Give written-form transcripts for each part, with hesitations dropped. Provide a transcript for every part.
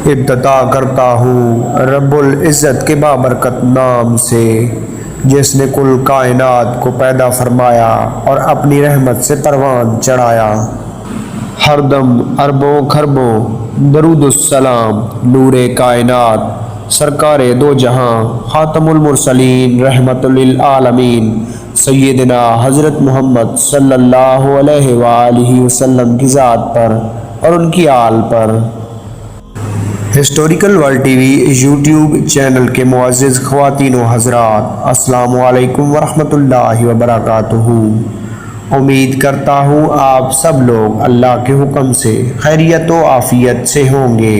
ابتدا کرتا ہوں رب العزت کے بابرکت نام سے، جس نے کل کائنات کو پیدا فرمایا اور اپنی رحمت سے پروان چڑھایا۔ ہر دم اربوں خربوں درود السلام نور کائنات سرکار دو جہاں خاتم المرسلین رحمت للعالمین سیدنا حضرت محمد صلی اللہ علیہ وآلہ وسلم کی ذات پر اور ان کی آل پر۔ Historical world T V YouTube channel کے معزز خواتین و حضرات، السلام علیکم ورحمۃ اللہ وبرکاتہ۔ امید کرتا ہوں آپ سب لوگ اللہ کے حکم سے خیریت و عافیت سے ہوں گے۔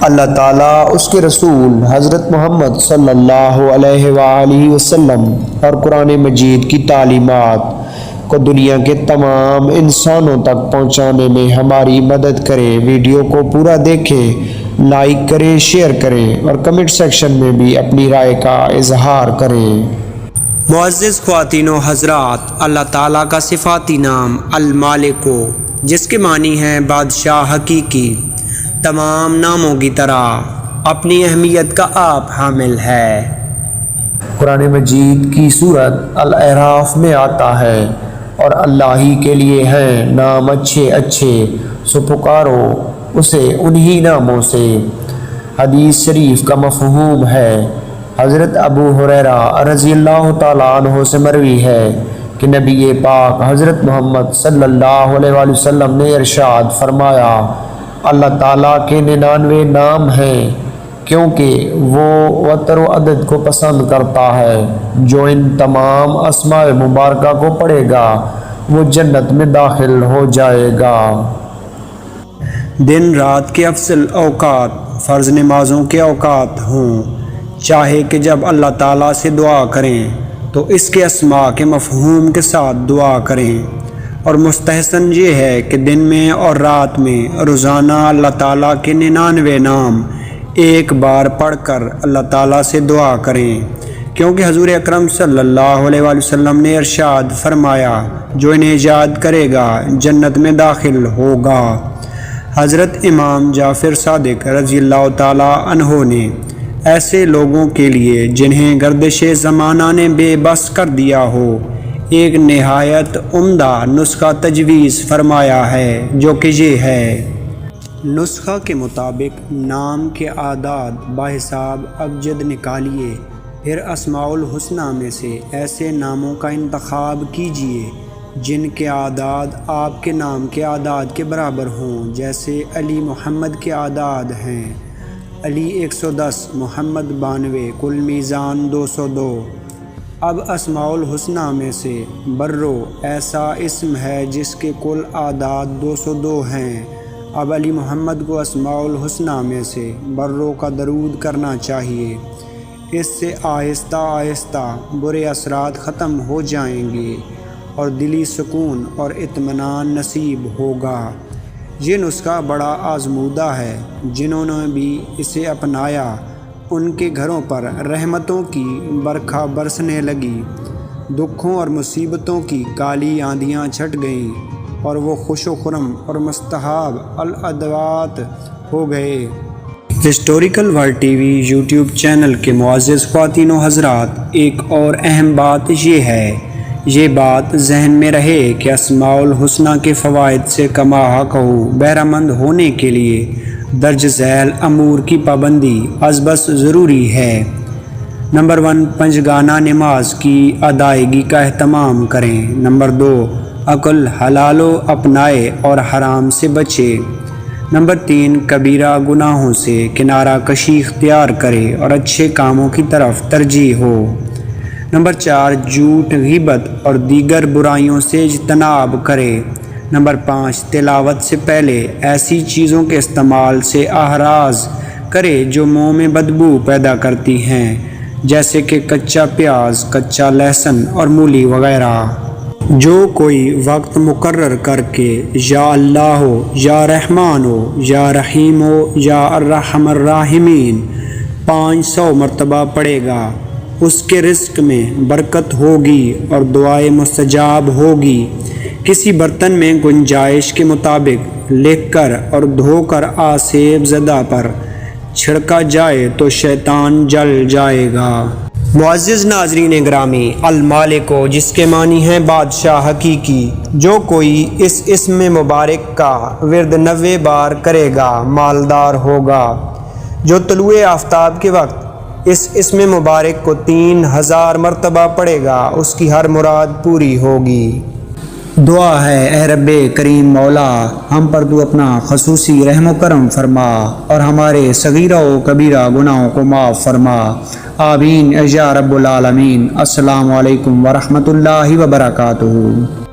اللہ تعالیٰ، اس کے رسول حضرت محمد صلی اللہ علیہ وآلہ وسلم اور قرآن مجید کی تعلیمات کو دنیا کے تمام انسانوں تک پہنچانے میں ہماری مدد کریں۔ ویڈیو کو پورا دیکھیں، لائک کریں، شیئر کریں اور کمنٹ سیکشن میں بھی اپنی رائے کا اظہار کریں۔ معزز خواتین و حضرات، اللہ تعالیٰ کا صفاتی نام المالک، جس کے معنی ہیں بادشاہ حقیقی، تمام ناموں کی طرح اپنی اہمیت کا آپ حامل ہے۔ قرآن مجید کی سورت الاعراف میں آتا ہے، اور اللہ ہی کے لیے ہیں نام اچھے اچھے، سو پکارو اسے انہی ناموں سے۔ حدیث شریف کا مفہوم ہے، حضرت ابو ہریرہ رضی اللہ تعالیٰ عنہ سے مروی ہے کہ نبی پاک حضرت محمد صلی اللہ علیہ وآلہ وسلم نے ارشاد فرمایا، اللہ تعالیٰ کے 99 نام ہیں، کیونکہ وہ وتر و عدد کو پسند کرتا ہے۔ جو ان تمام اسماء مبارکہ کو پڑھے گا وہ جنت میں داخل ہو جائے گا۔ دن رات کے افضل اوقات فرض نمازوں کے اوقات ہوں، چاہے کہ جب اللہ تعالیٰ سے دعا کریں تو اس کے اسماء کے مفہوم کے ساتھ دعا کریں، اور مستحسن یہ ہے کہ دن میں اور رات میں روزانہ اللہ تعالیٰ کے 99 نام ایک بار پڑھ کر اللہ تعالیٰ سے دعا کریں، کیونکہ حضور اکرم صلی اللہ علیہ وآلہ وسلم نے ارشاد فرمایا، جو انہیں یاد کرے گا جنت میں داخل ہوگا۔ حضرت امام جعفر صادق رضی اللہ تعالیٰ عنہ نے ایسے لوگوں کے لیے جنہیں گردش زمانہ نے بے بس کر دیا ہو ایک نہایت عمدہ نسخہ تجویز فرمایا ہے، جو کہ یہ ہے۔ نسخہ کے مطابق نام کے اعداد بحساب ابجد نکالیے، پھر اسماء الحسنہ میں سے ایسے ناموں کا انتخاب کیجیے جن کے اعداد آپ کے نام کے اعداد کے برابر ہوں، جیسے علی محمد کے اعداد ہیں علی 110، محمد 92، کل میزان 202۔ اب اسماء الحسنہ میں سے برو ایسا اسم ہے جس کے کل اعداد 202 ہیں۔ اب علی محمد کو اسماء الحسنہ میں سے برو کا درود کرنا چاہیے، اس سے آہستہ آہستہ برے اثرات ختم ہو جائیں گے اور دلی سکون اور اطمینان نصیب ہوگا۔ یہ نسخہ بڑا آزمودہ ہے، جنہوں نے بھی اسے اپنایا ان کے گھروں پر رحمتوں کی برکھا برسنے لگی، دکھوں اور مصیبتوں کی کالی آندیاں چھٹ گئیں اور وہ خوش و خرم اور مستحاب الادوات ہو گئے۔ Historical world T V YouTube channel کے معزز خواتین و حضرات، ایک اور اہم بات یہ ہے، یہ بات ذہن میں رہے کہ اسماء الحسنہ کے فوائد سے کما حق بہرہ مند ہونے کے لیے درج ذیل امور کی پابندی از بس ضروری ہے۔ نمبر 1، پنجگانہ نماز کی ادائیگی کا اہتمام کریں۔ نمبر 2، عقل حلال و اپنائے اور حرام سے بچے۔ نمبر 3، کبیرہ گناہوں سے کنارہ کشی اختیار کرے اور اچھے کاموں کی طرف ترجیح ہو۔ نمبر 4، جھوٹ، غیبت اور دیگر برائیوں سے اجتناب کرے۔ نمبر 5، تلاوت سے پہلے ایسی چیزوں کے استعمال سے احراز کرے جو منہ میں بدبو پیدا کرتی ہیں، جیسے کہ کچا پیاز، کچا لہسن اور مولی وغیرہ۔ جو کوئی وقت مقرر کر کے یا اللہ ہو، یا رحمان ہو، یا رحیم ہو، یا الرحم الراحمین 500 مرتبہ پڑھے گا، اس کے رزق میں برکت ہوگی اور دعائیں مستجاب ہوگی۔ کسی برتن میں گنجائش کے مطابق لکھ کر اور دھو کر آسیب زدہ پر چھڑکا جائے تو شیطان جل جائے گا۔ معزز ناظرین گرامی، المالک جس کے معنی ہیں بادشاہ حقیقی، جو کوئی اس اسم مبارک کا ورد 90 بار کرے گا مالدار ہوگا۔ جو طلوع آفتاب کے وقت اس اسم مبارک کو 3000 مرتبہ پڑھے گا اس کی ہر مراد پوری ہوگی۔ دعا ہے اے رب کریم مولا، ہم پر تو اپنا خصوصی رحم و کرم فرما اور ہمارے صغیرہ و کبیرہ گناہوں کو معاف فرما۔ آمین یا رب العالمین۔ السلام علیکم ورحمۃ اللہ وبرکاتہ۔